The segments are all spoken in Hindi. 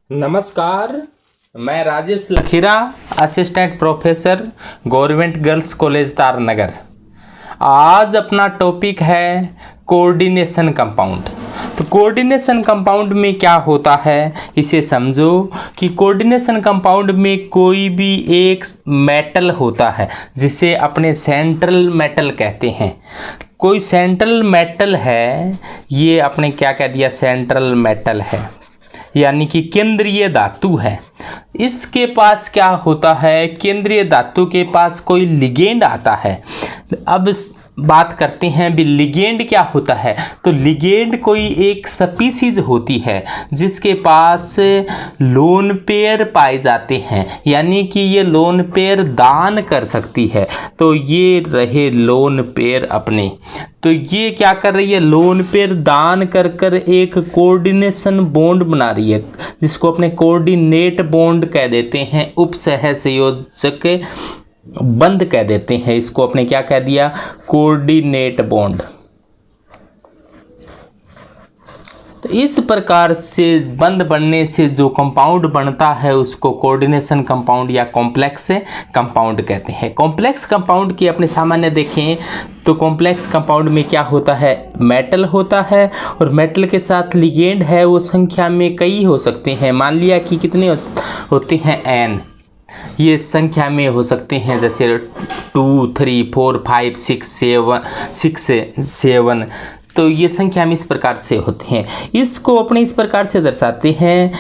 नमस्कार, मैं Rajesh Lakhira, assistant professor, government girls college Taranagar. आज अपना टॉपिक है कोऑर्डिनेशन कंपाउंड। तो कोऑर्डिनेशन कंपाउंड में क्या होता है इसे समझो कि कोऑर्डिनेशन कंपाउंड में कोई भी एक मेटल होता है जिसे अपने सेंट्रल मेटल कहते हैं। कोई सेंट्रल मेटल है, ये अपने क्या कह दिया, सेंट्रल मेटल है यानी कि केंद्रीय धातु है। इसके पास क्या होता है, केंद्रीय धातु के पास कोई लिगेंड आता है। अब बात करते हैं भी लिगेंड क्या होता है। तो लिगेंड कोई एक स्पीसीज होती है जिसके पास लोन पेयर पाए जाते हैं, यानी कि ये लोन पेयर दान कर सकती है। तो ये रहे लोन पेयर अपने, तो ये क्या कर रही है, लोन पेयर दान कर कर एक कोऑर्डिनेशन बॉन्ड बना रही है जिसको अपने कोऑर्डिनेट बॉन्ड कह देते हैं, उपसह संयोजक बंद कह देते हैं। इसको अपने क्या कह दिया, कोऑर्डिनेट बॉन्ड। तो इस प्रकार से बंद बनने से जो कंपाउंड बनता है उसको कोऑर्डिनेशन कंपाउंड या कॉम्प्लेक्स कंपाउंड कहते हैं। कॉम्प्लेक्स कंपाउंड की अपने सामान्य देखें तो कॉम्प्लेक्स कंपाउंड में क्या होता है, मेटल होता है और मेटल के साथ लिगेंड है, वो संख्या में कई हो सकते हैं। मान लिया कि कितने होते हैं, n, ये संख्या में हो सकते हैं, जैसे 2, 3, 4, 5, 6, 7। तो ये संख्या में इस प्रकार से होते हैं। इसको अपने इस प्रकार से दर्शाते हैं,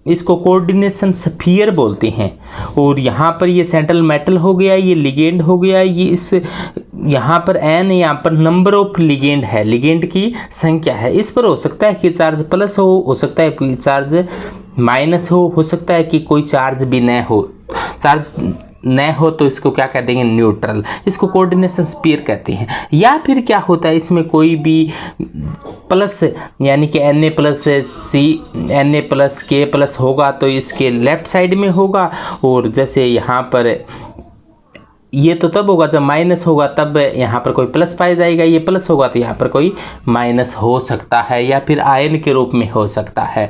इसको कोऑर्डिनेशन स्फीयर बोलते हैं। और यहाँ पर ये सेंट्रल मेटल हो गया, ये लिगेंड हो गया, ये इस यहाँ पर n, यहाँ पर नंबर ऑफ लिगेंड है, लिगेंड की संख्या है। इस पर हो सकता है कि चार्ज प्लस हो सकता है कि चार्ज माइनस हो सकता है कि कोई चार्ज भी न हो। चार्ज न हो तो इसको क्या कह देंगे, न्यूट्रल। इसको कोऑर्डिनेशन स्फीयर कहते हैं। या फिर क्या होता है, इसमें कोई भी प्लस यानी कि Na प्लस सी, Na प्लस के प्लस होगा तो इसके लेफ्ट साइड में होगा, और जैसे यहाँ पर ये तो तब होगा जब माइनस होगा, तब यहाँ पर कोई प्लस पाया जाएगा। ये प्लस होगा तो यहाँ पर कोई माइनस हो सकता है, या फिर आयन के रूप में हो सकता है।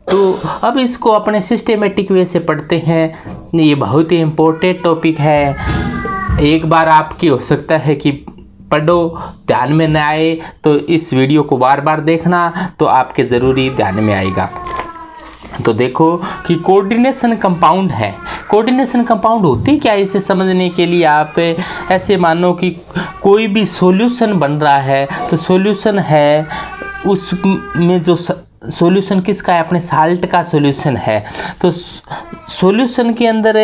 तो अब इसको अपने सिस्टेमेटिक वे से पढ़ते हैं। ये बहुत ही इम्पोर्टेंट टॉपिक है। एक बार आपकी हो सकता है कि पढ़ो, ध्यान में न आए तो इस वीडियो को बार बार देखना, तो आपके ज़रूरी ध्यान में आएगा। तो देखो कि कोऑर्डिनेशन कंपाउंड है। कोऑर्डिनेशन कंपाउंड होती क्या है, इसे समझने के लिए आप ऐसे मानो कि कोई भी सॉल्यूशन बन रहा है, तो सॉल्यूशन है उसमें जो सॉल्यूशन किसका है, अपने साल्ट का सॉल्यूशन है। तो सॉल्यूशन के अंदर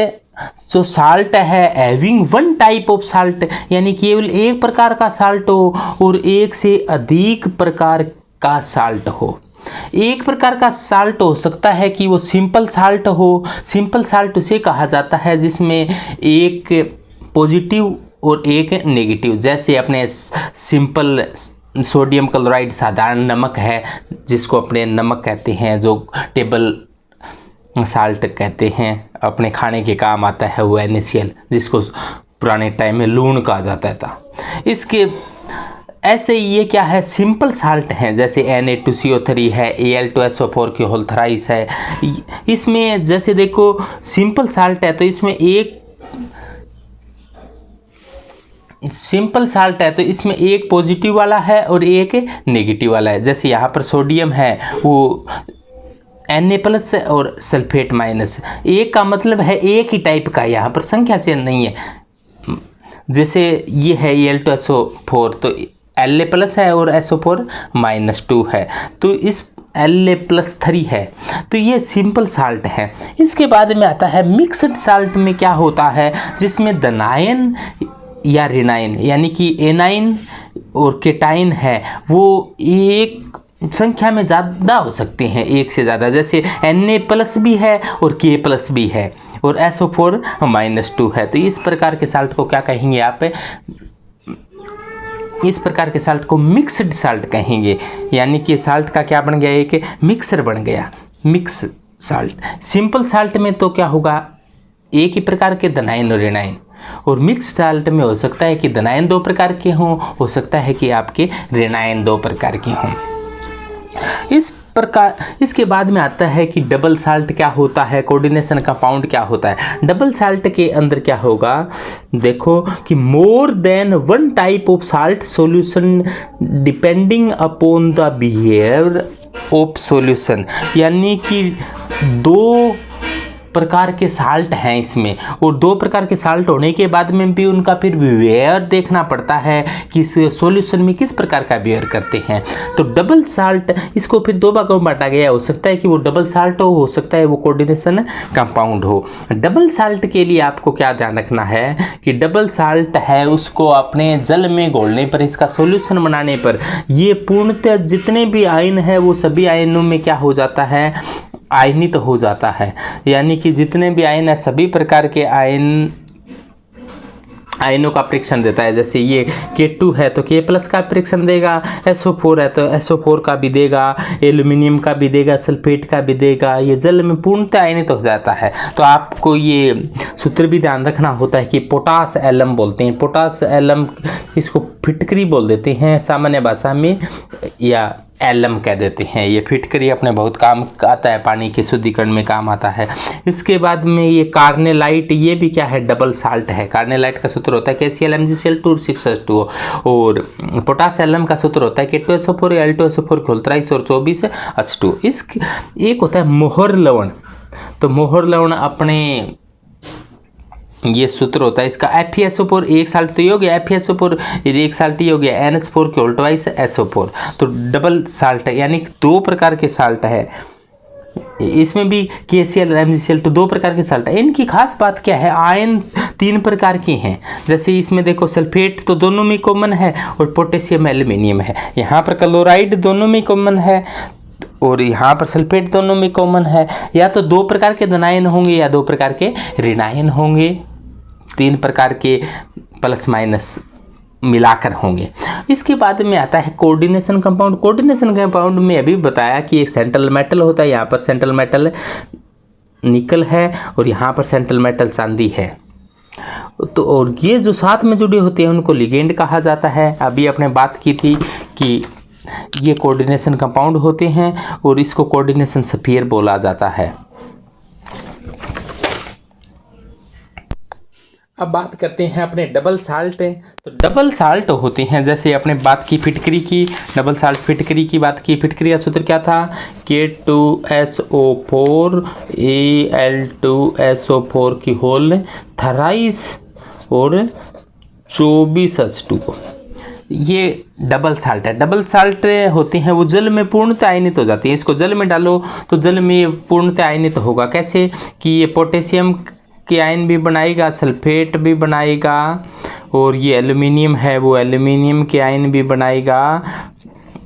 जो साल्ट है, having one type of salt, यानी केवल एक प्रकार का साल्ट हो और एक से अधिक प्रकार का साल्ट हो। एक प्रकार का साल्ट हो सकता है कि वो सिंपल साल्ट हो। सिंपल साल्ट उसे कहा जाता है जिसमें एक पॉजिटिव और एक नेगेटिव, जैसे अपने सिंपल सोडियम क्लोराइड साधारण नमक है जिसको अपने नमक कहते हैं, जो टेबल साल्ट कहते हैं, अपने खाने के काम आता है, वो NaCl जिसको पुराने टाइम में लूण कहा जाता था। इसके ऐसे ये क्या है, सिंपल साल्ट हैं, जैसे Na2CO3 है, Al2SO4 की होल थ्राइस है। इसमें जैसे देखो सिंपल साल्ट है तो इसमें एक सिंपल साल्ट है तो इसमें एक पॉजिटिव वाला है और एक नेगेटिव वाला है। जैसे यहाँ पर सोडियम है, वो Na प्लस और सल्फेट माइनस। एक का मतलब है एक ही टाइप का, यहाँ पर संख्या से नहीं है। जैसे ये है Al2SO4, तो La प्लस है और SO4 -2 है, तो इस La+3 है। तो ये सिंपल साल्ट है। इसके बाद में आता है मिक्स्ड साल्ट में क्या होता है, जिसमें धनायन या ऋणायन यानी कि एनाइन और केटाइन है, वो एक संख्या में ज़्यादा हो सकते हैं, एक से ज़्यादा। जैसे Na+ भी है और K+ भी है और SO4 -2 है। तो इस प्रकार के साल्ट को क्या कहेंगे आप, इस प्रकार के साल्ट को मिक्स्ड साल्ट कहेंगे। यानी कि साल्ट का क्या बन गया, एक मिक्सर बन गया, मिक्स साल्ट। सिंपल साल्ट में तो क्या होगा, एक ही प्रकार के धनायन और ऋणायन, और मिक्स साल्ट में हो सकता है कि धनायन 2 प्रकार के हों, हो सकता है कि आपके ऋणायन 2 प्रकार के हों। इस प्रकार इसके बाद में आता है कि डबल साल्ट क्या होता है, कोऑर्डिनेशन कंपाउंड क्या होता है। डबल साल्ट के अंदर क्या होगा, देखो कि more than one type of salt solution depending upon the behaviour of solution, यानी कि दो प्रकार के साल्ट हैं इसमें, और दो प्रकार के साल्ट होने के बाद में भी उनका फिर बिहेवियर देखना पड़ता है कि इस सॉल्यूशन में किस प्रकार का बिहेवियर करते हैं। तो डबल साल्ट, इसको फिर दो भागों में बांटा गया, हो सकता है कि वो डबल साल्ट हो सकता है वो कोऑर्डिनेशन कंपाउंड हो। डबल साल्ट के लिए आपको क्या ध्यान रखना है कि डबल साल्ट है उसको अपने जल में घोलने पर, इसका सॉल्यूशन बनाने पर, ये पूर्णतः जितने भी आयन है वो सभी आयनों में क्या हो जाता है, आयनित हो जाता है। यानी कि जितने भी आयन है सभी प्रकार के आयनों का परीक्षण देता है। जैसे ये K2 है तो K+ का परीक्षण देगा, SO4 है तो SO4 का भी देगा, एल्यूमिनियम का भी देगा, सल्फेट का भी देगा। ये जल में पूर्णतः आयनित हो जाता है। तो आपको ये सूत्र भी ध्यान रखना होता है कि पोटास एलम बोलते हैं, पोटास एलम, इसको फिटकरी बोल देते हैं सामान्य भाषा में, या एलम कह देते हैं। ये फिटकरी अपने बहुत काम आता है, पानी के शुद्धिकरण में काम आता है। इसके बाद में ये कार्नेलाइट, ये भी क्या है, डबल साल्ट है। कार्नेलाइट का सूत्र होता है KCl(MgCl2) और पोटास एलम का सूत्र होता है K2SO4 Al2SO4 23 और 24H2। इस एक होता है मोहर लवण, तो मोहर लवण अपने ये सूत्र होता है इसका FeSO4 एक साल्ट तो ये हो गया, FeSO4 एक साल्ट ये हो गया, NH4 22 SO4। तो डबल साल्ट है, यानी दो प्रकार के साल्ट है। इसमें भी KCl MgCl तो दो प्रकार के साल्ट है। इनकी खास बात क्या है, आयन तीन प्रकार के हैं। जैसे इसमें देखो सल्फेट तो दोनों में कॉमन है और पोटेशियम एल्यूमिनियम है। यहाँ पर क्लोराइड दोनों में कॉमन है और यहाँ पर सल्फेट दोनों में कॉमन है। या तो दो प्रकार के धनायन होंगे या दो प्रकार के ऋणायन होंगे, तीन प्रकार के प्लस माइनस मिलाकर होंगे। इसके बाद में आता है कोऑर्डिनेशन कंपाउंड। कोऑर्डिनेशन कंपाउंड में अभी बताया कि एक सेंट्रल मेटल होता है, यहाँ पर सेंट्रल मेटल निकल है और यहाँ पर सेंट्रल मेटल चांदी है। तो और ये जो साथ में जुड़े होते हैं उनको लिगेंड कहा जाता है। अभी आपने बात की थी कि ये कोऑर्डिनेशन कंपाउंड होते हैं और इसको कोऑर्डिनेशन स्फीयर बोला जाता है। अब बात करते हैं अपने डबल साल्ट। तो डबल साल्ट होते हैं, जैसे अपने बात की फिटकरी की, डबल साल्ट फिटकरी की बात की। फिटकरी का सूत्र क्या था, K2SO4 Al2SO4 की होल 23 और 24H2। ये डबल साल्ट है। डबल साल्ट होते हैं वो जल में पूर्णतः आयनित हो जाती है। इसको जल में डालो तो जल में पूर्णतः आयनित होगा। कैसे कि ये पोटेशियम के आयन भी बनाएगा, सल्फेट भी बनाएगा, और ये एल्यूमिनियम है वो एल्यूमिनियम के आयन भी बनाएगा।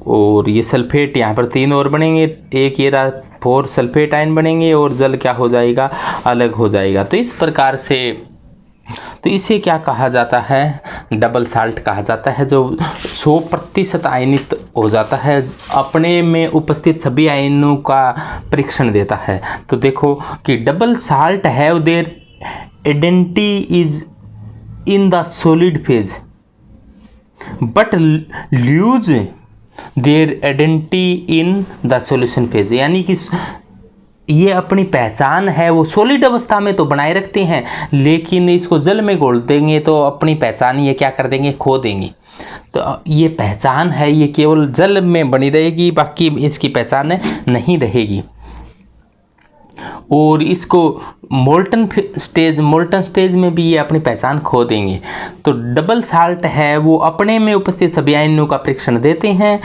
और ये सल्फेट यहाँ पर तीन और बनेंगे, एक ये 4 सल्फेट आयन बनेंगे और जल क्या हो जाएगा, अलग हो जाएगा। तो इस प्रकार से, तो इसे क्या कहा जाता है, डबल साल्ट कहा जाता है, जो 100% आयनित हो जाता है, अपने में उपस्थित सभी आयनों का परीक्षण देता है। तो देखो कि double salt have their identity is in the solid phase but lose their identity in the solution phase। यानी कि ये अपनी पहचान है वो सॉलिड अवस्था में तो बनाए रखते हैं, लेकिन इसको जल में घोल देंगे तो अपनी पहचान ये क्या कर देंगे, खो देंगे। तो ये पहचान है ये केवल जल में बनी रहेगी, बाकी इसकी पहचान नहीं रहेगी। और इसको मोल्टन स्टेज में भी ये अपनी पहचान खो देंगे। तो डबल साल्ट है वो अपने में उपस्थित सभी आयनों का परीक्षण देते हैं।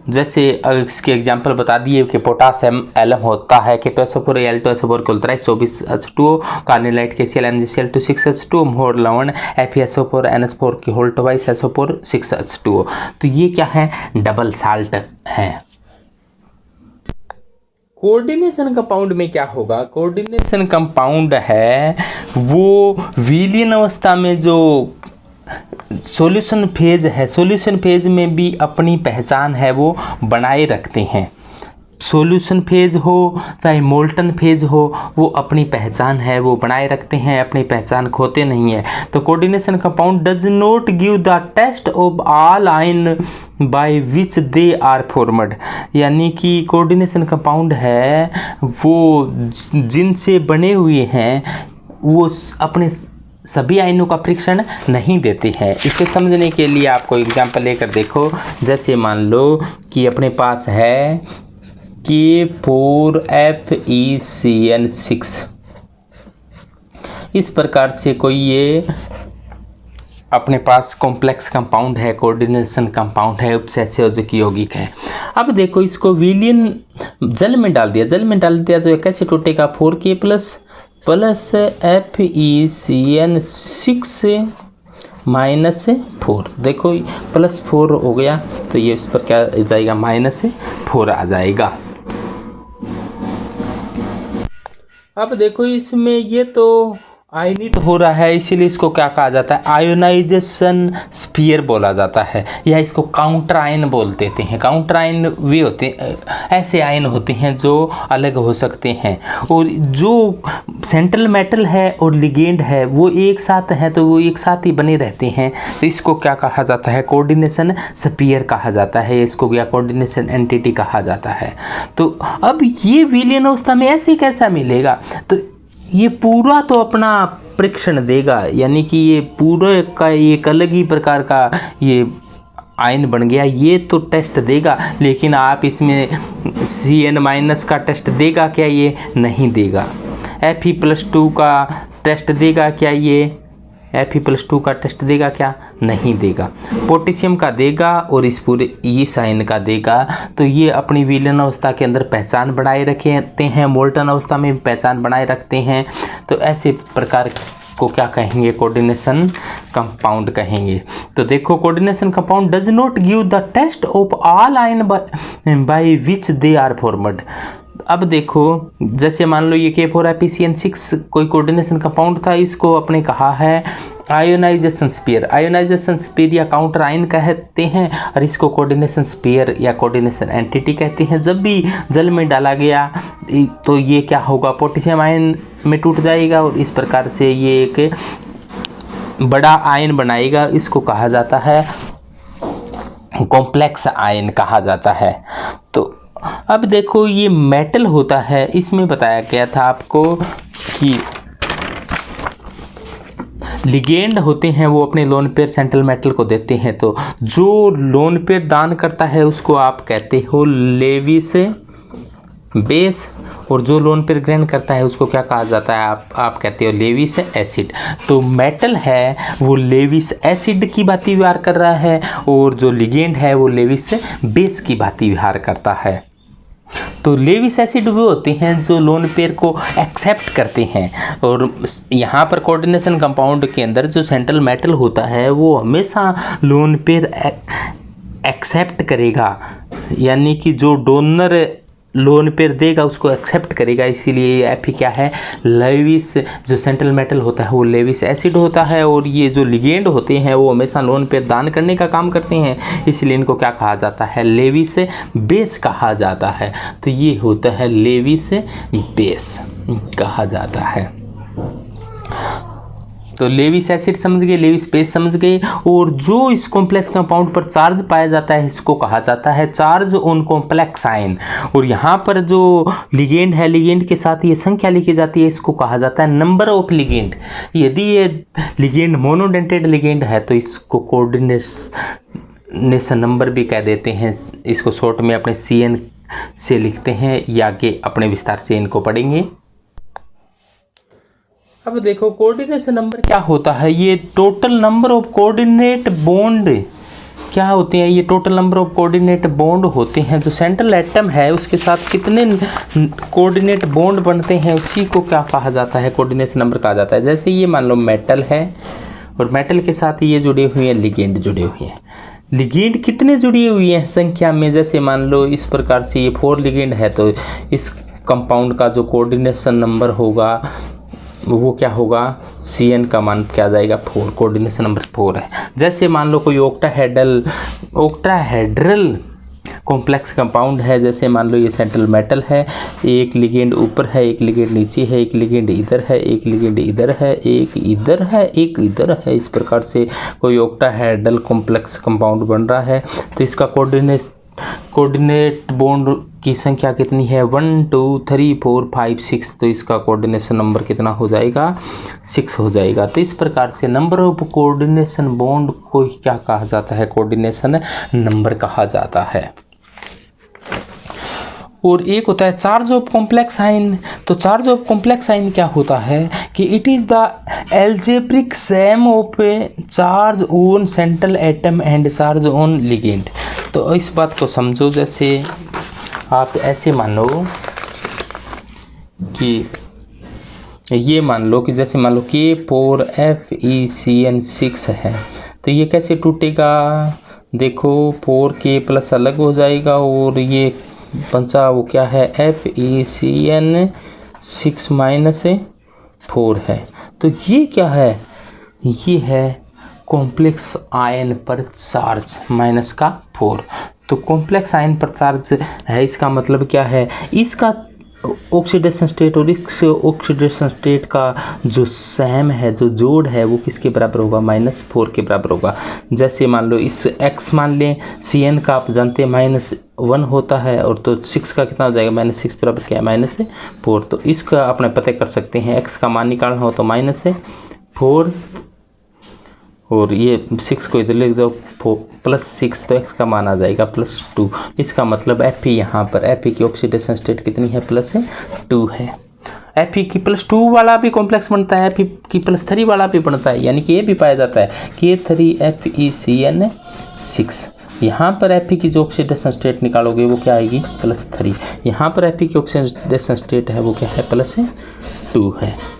जैसे इसके एग्जांपल बता दिए कि पोटासियम एलम होता है K2SO4 Al2SO4 23 24H2O, carnallite KCl MgCl2 6H2O, मोहर लवण FeSO4 NH4 की होल 22 SO4 6H2O। तो ये क्या है, डबल साल्ट है। कोऑर्डिनेशन कंपाउंड में क्या होगा, कोऑर्डिनेशन कंपाउंड है वो विलीन अवस्था में जो सॉल्यूशन फेज है, सॉल्यूशन फेज में भी अपनी पहचान है वो बनाए रखते हैं। सॉल्यूशन फेज हो चाहे मोल्टन फेज हो, वो अपनी पहचान है, वो बनाए रखते हैं, अपनी पहचान खोते नहीं है। तो coordination compound does not give the test of all ion by which they are formed, यानी कि कोऑर्डिनेशन कंपाउंड है वो जिनसे बने हुए हैं वो अपने सभी आयनों का परीक्षण नहीं देते हैं। इसे समझने के लिए आपको एग्जांपल लेकर देखो, जैसे मान लो कि अपने पास है K4FeCN6, इस प्रकार से कोई ये अपने पास कॉम्प्लेक्स कंपाउंड है, कोऑर्डिनेशन कंपाउंड है, उपसैद्योगिक यौगिक है। अब देखो इसको विलयन जल में डाल दिया, तो ये कैसे टूटेगा, 4K प्लस FeCN6 -4, देखो +4 हो गया, तो ये उस पर क्या जाएगा, -4 आ जाएगा। अब देखो इसमें ये तो आयनित हो रहा है, इसीलिए इसको क्या कहा जाता है, आयोनाइजेशन स्फीयर बोला जाता है, या इसको काउंटर आयन बोल देते हैं। काउंटर आयन वे होते हैं, ऐसे आयन होते हैं जो अलग हो सकते हैं, और जो सेंट्रल मेटल है और लिगेंड है वो एक साथ हैं, तो वो एक साथ ही बने रहते हैं, तो इसको क्या कहा जाता है, कोऑर्डिनेशन स्फीयर कहा जाता है, इसको क्या कोऑर्डिनेशन एंटिटी कहा जाता है। तो अब ये विलयन अवस्था में ऐसे कैसा मिलेगा, तो ये पूरा तो अपना परीक्षण देगा, यानी कि ये पूरा का एक अलग ही प्रकार का ये आयन बन गया, ये तो टेस्ट देगा, लेकिन आप इसमें Cn- का टेस्ट देगा क्या, ये नहीं देगा। Fe+2 का टेस्ट देगा क्या, ये Fe+2 का टेस्ट देगा क्या, नहीं देगा। पोटेशियम का देगा और इस पूरे इस आयन का देगा। तो ये अपनी विलयन अवस्था के अंदर पहचान बनाए रखते हैं, मोल्टन अवस्था में पहचान बनाए रखते हैं। तो ऐसे प्रकार को क्या कहेंगे, कोऑर्डिनेशन कंपाउंड कहेंगे। तो देखो coordination compound does not give the test of all ion by which they are formed. अब देखो जैसे मान लो ये K4FeCN6 कोई कोऑर्डिनेशन कंपाउंड था, इसको अपने कहा है आयोनाइजेशन स्फीयर या काउंटर आयन कहते हैं, और इसको कोऑर्डिनेशन स्फीयर या कोऑर्डिनेशन एंटिटी कहते हैं। जब भी जल में डाला गया तो ये क्या होगा, पोटेशियम आयन में टूट जाएगा और इस प्रकार से ये एक बड़ा आयन बनाएगा, इसको कहा जाता है कॉम्प्लेक्स आयन कहा जाता है। तो अब देखो ये मेटल होता है, इसमें बताया गया था आपको कि लिगेंड होते हैं वो अपने लोन पेयर सेंट्रल मेटल को देते हैं, तो जो लोन पेयर दान करता है उसको आप कहते हो लेविस बेस, और जो लोन पेयर ग्रहण करता है उसको क्या कहा जाता है, आप कहते हो लेविस एसिड। तो मेटल है वो लेविस एसिड की भांति व्यवहार कर रहा है, और जो लिगेंड है वो लेविस बेस की भांति व्यवहार करता है। तो लेविस एसिड वो होते हैं जो लोन पेयर को एक्सेप्ट करते हैं, और यहाँ पर कोऑर्डिनेशन कंपाउंड के अंदर जो सेंट्रल मेटल होता है वो हमेशा लोन पेयर एक्सेप्ट करेगा, यानी कि जो डोनर लोन पेयर देगा उसको एक्सेप्ट करेगा। इसीलिए Fe क्या है, लेविस, जो सेंट्रल मेटल होता है वो लेविस एसिड होता है, और ये जो लिगेंड होते हैं वो हमेशा लोन पेयर दान करने का काम करते हैं, इसलिए इनको क्या कहा जाता है, लेविस बेस कहा जाता है। तो ये होता है लेविस बेस कहा जाता है। तो लेविस एसिड समझ गए, लेविस बेस समझ गए, और जो इस कॉम्प्लेक्स कंपाउंड पर चार्ज पाया जाता है इसको कहा जाता है चार्ज ऑन कॉम्प्लेक्स आयन। और यहाँ पर जो लिगेंड है, लिगेंड के साथ ये संख्या लिखी जाती है, इसको कहा जाता है नंबर ऑफ लिगेंड। यदि ये लिगेंड मोनोडेंटेड लिगेंड है तो इसको कोऑर्डिनेशन नंबर भी कह देते हैं, इसको शॉर्ट में अपने CN से लिखते हैं, या आगे अपने विस्तार से इनको पढ़ेंगे। अब देखो कोऑर्डिनेशन नंबर क्या होता है, ये total number of coordinate bond क्या होते हैं, ये total number of coordinate bond होते हैं। जो सेंट्रल एटम है उसके साथ कितने कोऑर्डिनेट बॉन्ड बनते हैं उसी को क्या कहा जाता है, कोऑर्डिनेशन नंबर कहा जाता है। जैसे ये मान लो मेटल है और मेटल के साथ ये जुड़े हुए हैं लिगेंड जुड़े हुए हैं। लिगेंड कितने जुड़ी हुई हैं संख्या में, जैसे मान लो इस प्रकार से ये 4 लिगेंड है, तो इस कंपाउंड का जो कोऑर्डिनेशन नंबर होगा वो क्या होगा, CN का मान क्या आ जाएगा, 4, कोऑर्डिनेशन नंबर 4 है। जैसे मान लो कोई ऑक्टाहेड्रल कॉम्प्लेक्स कंपाउंड है, जैसे मान लो ये सेंट्रल मेटल है, एक लिगेंड ऊपर है, एक लिगेंड नीचे है, एक लिगेंड इधर है, एक लिगेंड इधर है, एक इधर है, एक इधर है। इस प्रकार से कोई ऑक्टाहेड्रल कॉम्प्लेक्स कंपाउंड बन रहा है। तो इसका कोऑर्डिनेट बॉन्ड की संख्या कितनी है? 1 2 3 4 5 6। तो इसका कोऑर्डिनेशन नंबर कितना हो जाएगा? 6 हो जाएगा। तो इस प्रकार से नंबर ऑफ कोऑर्डिनेशन बॉन्ड को क्या कहा जाता है? कोऑर्डिनेशन नंबर कहा जाता है। और एक होता है चार्ज ऑफ कॉम्प्लेक्स आयन। तो चार्ज ऑफ कॉम्प्लेक्स आयन क्या होता है कि it is the algebraic sum of A charge on central atom and charge on ligand. तो इस बात को समझो, जैसे आप ऐसे मानो कि ये मान लो कि जैसे मान लो K4FeCN6 है, तो ये कैसे टूटेगा? देखो 4K प्लस अलग हो जाएगा और ये बचा वो क्या है? FeCN6 माइनस 4 है। तो ये क्या है? ये है कॉम्प्लेक्स आयन पर चार्ज माइनस का 4। तो कॉम्प्लेक्स आयन पर चार्ज है, इसका मतलब क्या है? इसका ऑक्सीडेशन स्टेट और इस ऑक्सीडेशन स्टेट का जो सैम है, जो जोड़ है, वो किसके बराबर होगा? -4 के बराबर होगा। जैसे मान लो इस x मान लें, Cn का आप जानते हैं -1 होता है, और तो 6 का कितना हो जाएगा? -6 बराबर क्या है? -4। तो इसका अपने पता कर सकते हैं, x का मान निकालना हो तो -4 और ये 6 को इधर लिख दो +6, तो x का मान आ जाएगा +2। इसका मतलब Fe यहाँ पर Fe की ऑक्सीडेशन स्टेट कितनी है? +2 है। Fe की +2 वाला भी कॉम्प्लेक्स बनता है, Fe की +3 वाला भी बनता है, यानी कि ये भी पाया जाता है K3FeCN6। यहाँ पर Fe की जो ऑक्सीडेशन स्टेट निकालोगे वो क्या आएगी? +3। यहाँ पर Fe की ऑक्सीडेशन स्टेट है वो क्या है? +2 है।